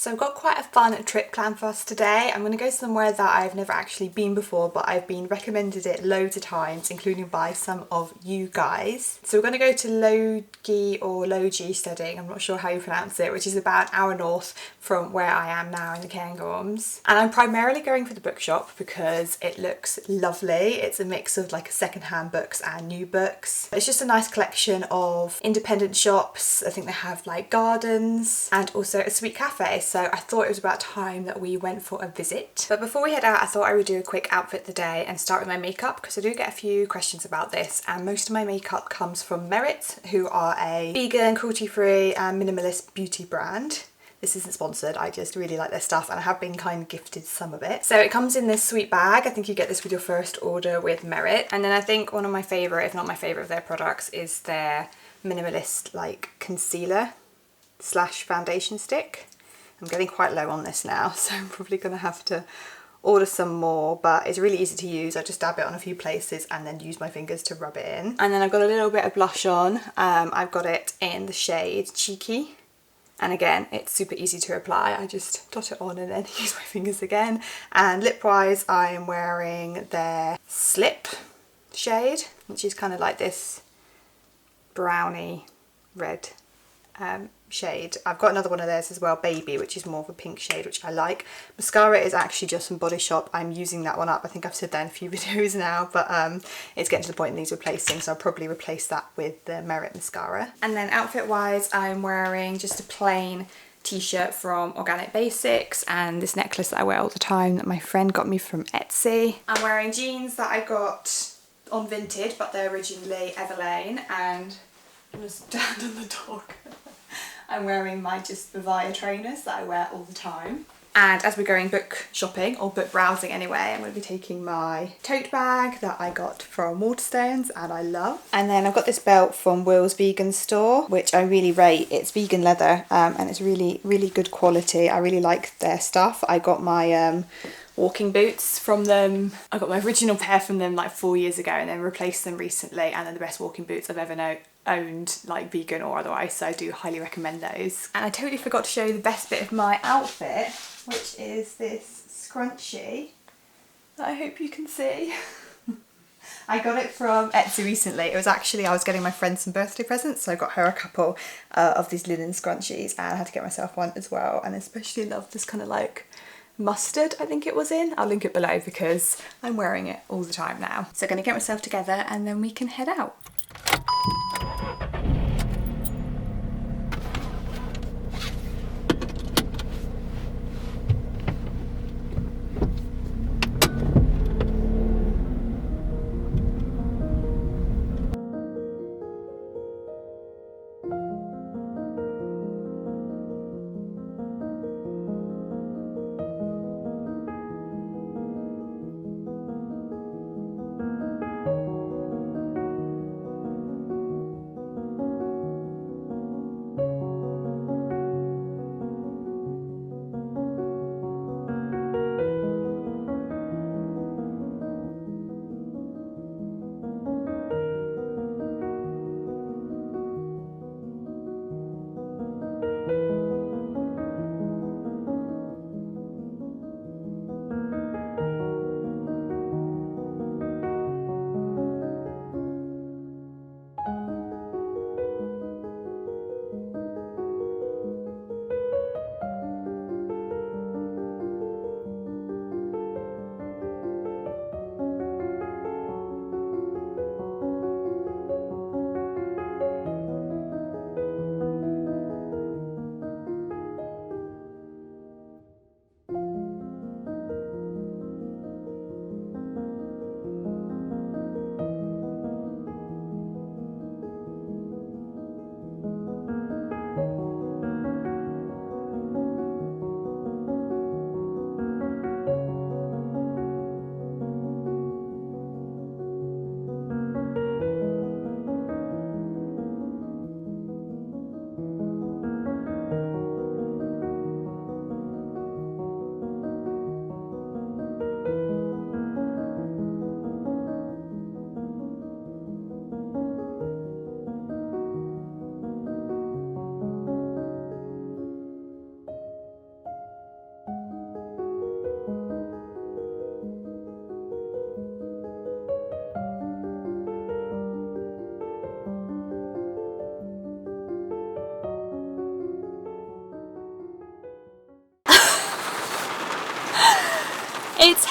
So I've got quite a fun trip planned for us today. I'm going to go somewhere that I've never actually been before, but I've been recommended it loads of times, including by some of you guys. So we're going to go to Logi or Logi Steading, I'm not sure how you pronounce it, which is about an hour north from where I am now in the Cairngorms. And I'm primarily going for the bookshop because it looks lovely. It's a mix of like second-hand books and new books. It's just a nice collection of independent shops. I think they have like gardens and also a sweet cafe. So I thought it was about time that we went for a visit. But before we head out, I thought I would do a quick outfit of the day and start with my makeup because I do get a few questions about this, and most of my makeup comes from Merit, who are a vegan, cruelty-free and minimalist beauty brand. This isn't sponsored, I just really like their stuff and I have been kind of gifted some of it. So it comes in this sweet bag. I think you get this with your first order with Merit. And then I think one of my favourite, if not my favourite of their products, is their minimalist like concealer / foundation stick. I'm getting quite low on this now, so I'm probably going to have to order some more, but it's really easy to use. I just dab it on a few places and then use my fingers to rub it in. And then I've got a little bit of blush on. I've got it in the shade Cheeky. And again, it's super easy to apply. I just dot it on and then use my fingers again. And lip-wise, I am wearing their Slip shade, which is kind of like this browny red shade. I've got another one of theirs as well, Baby, which is more of a pink shade, which I like. Mascara is actually just from Body Shop. I'm using that one up. I think I've said that in a few videos now, but it's getting to the point it needs replacing, so I'll probably replace that with the Merit mascara. And then outfit wise, I'm wearing just a plain t-shirt from Organic Basics and this necklace that I wear all the time that my friend got me from Etsy. I'm wearing jeans that I got on Vinted, but they're originally Everlane, and I'm gonna stand on the dog. I'm wearing my just Vivaya trainers that I wear all the time. And as we're going book shopping, or book browsing anyway, I'm going to be taking my tote bag that I got from Waterstones and I love. And then I've got this belt from Will's Vegan Store, which I really rate. It's vegan leather and it's really, really good quality. I really like their stuff. I got my walking boots from them. I got my original pair from them like 4 years ago and then replaced them recently, and they're the best walking boots I've ever owned, like vegan or otherwise, so I do highly recommend those. And I totally forgot to show you the best bit of my outfit, which is this scrunchie that I hope you can see. I got it from Etsy recently. It was actually, I was getting my friend some birthday presents, so I got her a couple of these linen scrunchies, and I had to get myself one as well, and I especially love this kind of like mustard, I think it was in. I'll link it below because I'm wearing it all the time now. So I'm going to get myself together and then we can head out.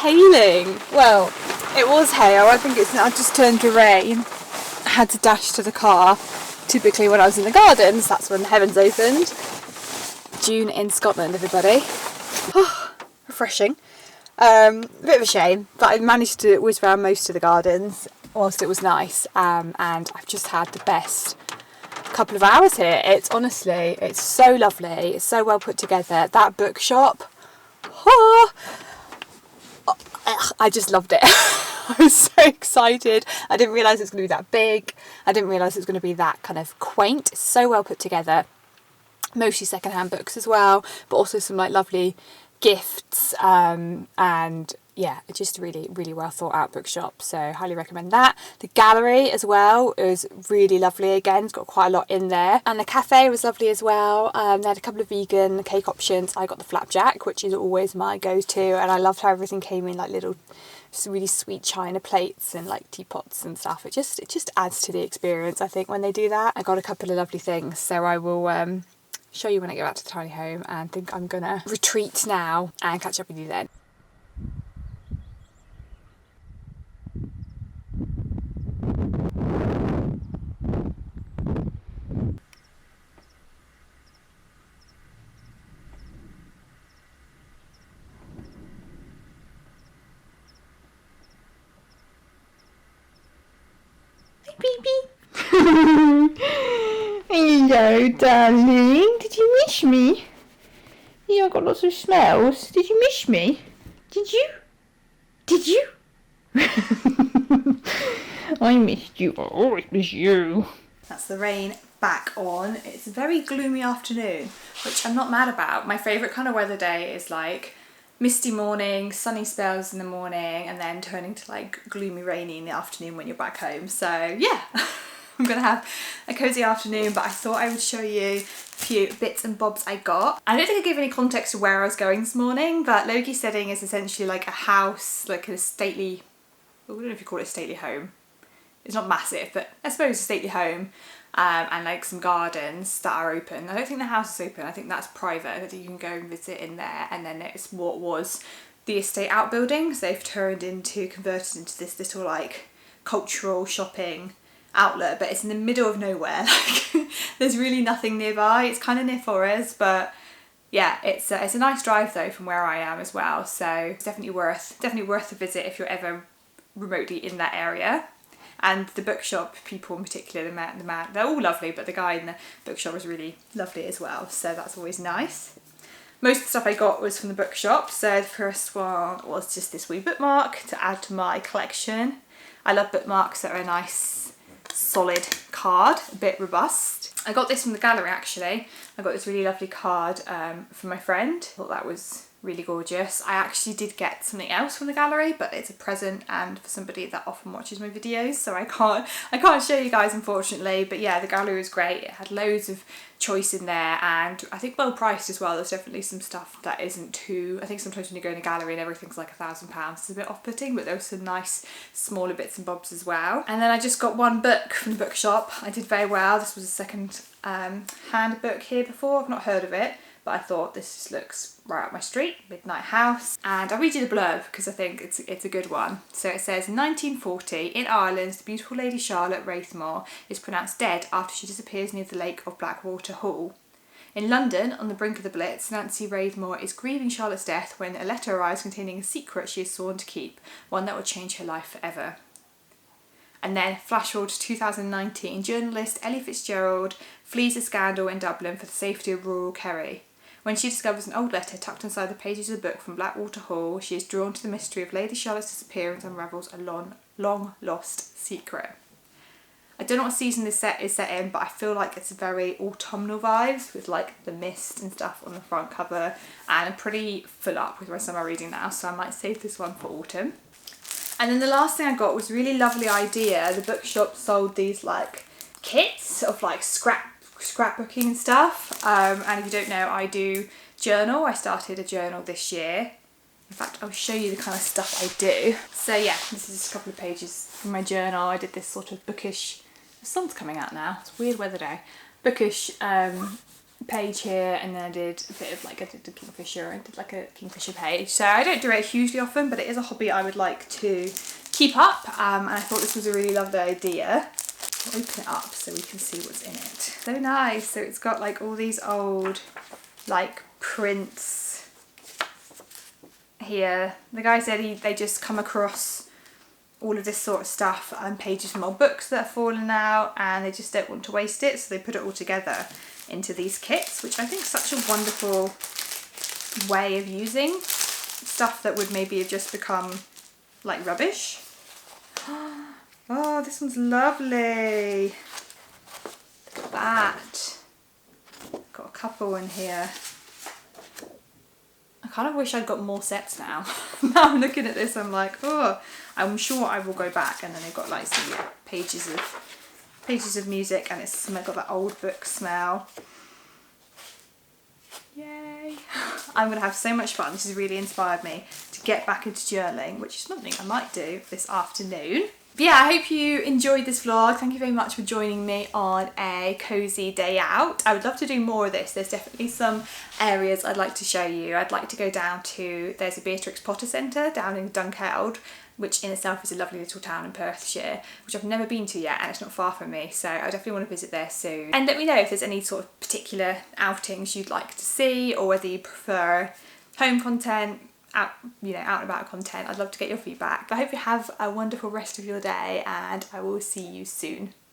hailing. Well, it was hail. I think it's now just turned to rain. I had to dash to the car. Typically when I was in the gardens, that's when the heavens opened. June in Scotland, everybody. Oh, refreshing. A bit of a shame, but I managed to whiz around most of the gardens whilst it was nice, and I've just had the best couple of hours here. It's honestly, it's so lovely, it's so well put together. That bookshop, oh, I just loved it. I was so excited. I didn't realise it was going to be that big. I didn't realise it was going to be that kind of quaint. It's so well put together. Mostly secondhand books as well, but also some like lovely gifts, and yeah, it's just a really, really well thought out bookshop, so highly recommend that. The gallery as well is really lovely. Again, it's got quite a lot in there, and the cafe was lovely as well. They had a couple of vegan cake options. I got the flapjack, which is always my go-to, and I loved how everything came in like little really sweet china plates and like teapots and stuff. It just adds to the experience, I think, when they do that. I got a couple of lovely things, so I will show you when I go back to the tiny home, and think I'm gonna retreat now and catch up with you then. Hi, baby. Hello, darling. Did you miss me? Yeah, I got lots of smells. Did you miss me? Did you? Did you? I missed you. I always miss you. That's the rain back on. It's a very gloomy afternoon, which I'm not mad about. My favourite kind of weather day is like misty morning, sunny spells in the morning, and then turning to like gloomy rainy in the afternoon when you're back home. So yeah. I'm gonna have a cosy afternoon, but I thought I would show you a few bits and bobs I got. I don't think I gave any context to where I was going this morning, but Logi's setting is essentially like a house, like a stately, I don't know if you call it a stately home. It's not massive, but I suppose a stately home, and like some gardens that are open. I don't think the house is open, I think that's private. I don't think you can go and visit in there, and then it's what was the estate outbuildings. They've converted into this little like cultural shopping outlet, but it's in the middle of nowhere. Like there's really nothing nearby. It's kind of near Forest, but yeah, it's a nice drive though from where I am as well. So it's definitely worth a visit if you're ever remotely in that area. And the bookshop people in particular, the man, they're all lovely, but the guy in the bookshop was really lovely as well. So that's always nice. Most of the stuff I got was from the bookshop. So the first one was just this wee bookmark to add to my collection. I love bookmarks that are a nice solid card, a bit robust. I got this from the gallery actually. I got this really lovely card from my friend. I thought that was really gorgeous. I actually did get something else from the gallery, but it's a present and for somebody that often watches my videos, so I can't show you guys unfortunately. But yeah, the gallery was great. It had loads of choice in there, and I think well priced as well. There's definitely some stuff that isn't too, I think sometimes when you go in a gallery and everything's like £1,000, it's a bit off-putting, but there were some nice smaller bits and bobs as well. And then I just got one book from the bookshop. I did very well. This was a second hand book here before. I've not heard of it, but I thought this just looks right up my street. Midnight House. And I'll read you the blurb because I think it's a good one. So it says, 1940, in Ireland, the beautiful Lady Charlotte Raithmore is pronounced dead after she disappears near the lake of Blackwater Hall. In London, on the brink of the Blitz, Nancy Raithmore is grieving Charlotte's death when a letter arrives containing a secret she has sworn to keep, one that will change her life forever. And then flash forward to 2019, journalist Ellie Fitzgerald flees a scandal in Dublin for the safety of rural Kerry. When she discovers an old letter tucked inside the pages of the book from Blackwater Hall, she is drawn to the mystery of Lady Charlotte's disappearance and unravels a long lost secret. I don't know what season this is set in, but I feel like it's very autumnal vibes with like the mist and stuff on the front cover, and I'm pretty full up with my summer reading now, so I might save this one for autumn. And then the last thing I got was a really lovely idea. The bookshop sold these like kits of like scrapbooking and stuff, and if you don't know, I do journal. I started a journal this year. In fact, I'll show you the kind of stuff I do. So yeah, this is just a couple of pages from my journal. I did this sort of bookish, the sun's coming out now, it's a weird weather day, bookish page here, and then I did a bit of like, I did the Kingfisher, I did like a Kingfisher page. So I don't do it hugely often, but it is a hobby I would like to keep up, and I thought this was a really lovely idea. I'll open it up so we can see what's in it. So nice. So it's got like all these old like prints here. The guy said they just come across all of this sort of stuff and pages from old books that have fallen out, and they just don't want to waste it, so they put it all together into these kits, which I think is such a wonderful way of using stuff that would maybe have just become like rubbish. Oh, this one's lovely. Look at that. Got a couple in here. I kind of wish I'd got more sets now. Now I'm looking at this, I'm like, oh, I'm sure I will go back. And then they've got like some pages of music, and it's got that old book smell. Yay. I'm going to have so much fun. This has really inspired me to get back into journaling, which is something I might do this afternoon. But yeah, I hope you enjoyed this vlog. Thank you very much for joining me on a cosy day out. I would love to do more of this. There's definitely some areas I'd like to show you. I'd like to go down to, there's a Beatrix Potter Centre down in Dunkeld, which in itself is a lovely little town in Perthshire, which I've never been to yet, and it's not far from me, so I definitely want to visit there soon. And let me know if there's any sort of particular outings you'd like to see, or whether you prefer home content, out and about content. I'd love to get your feedback. But I hope you have a wonderful rest of your day, and I will see you soon.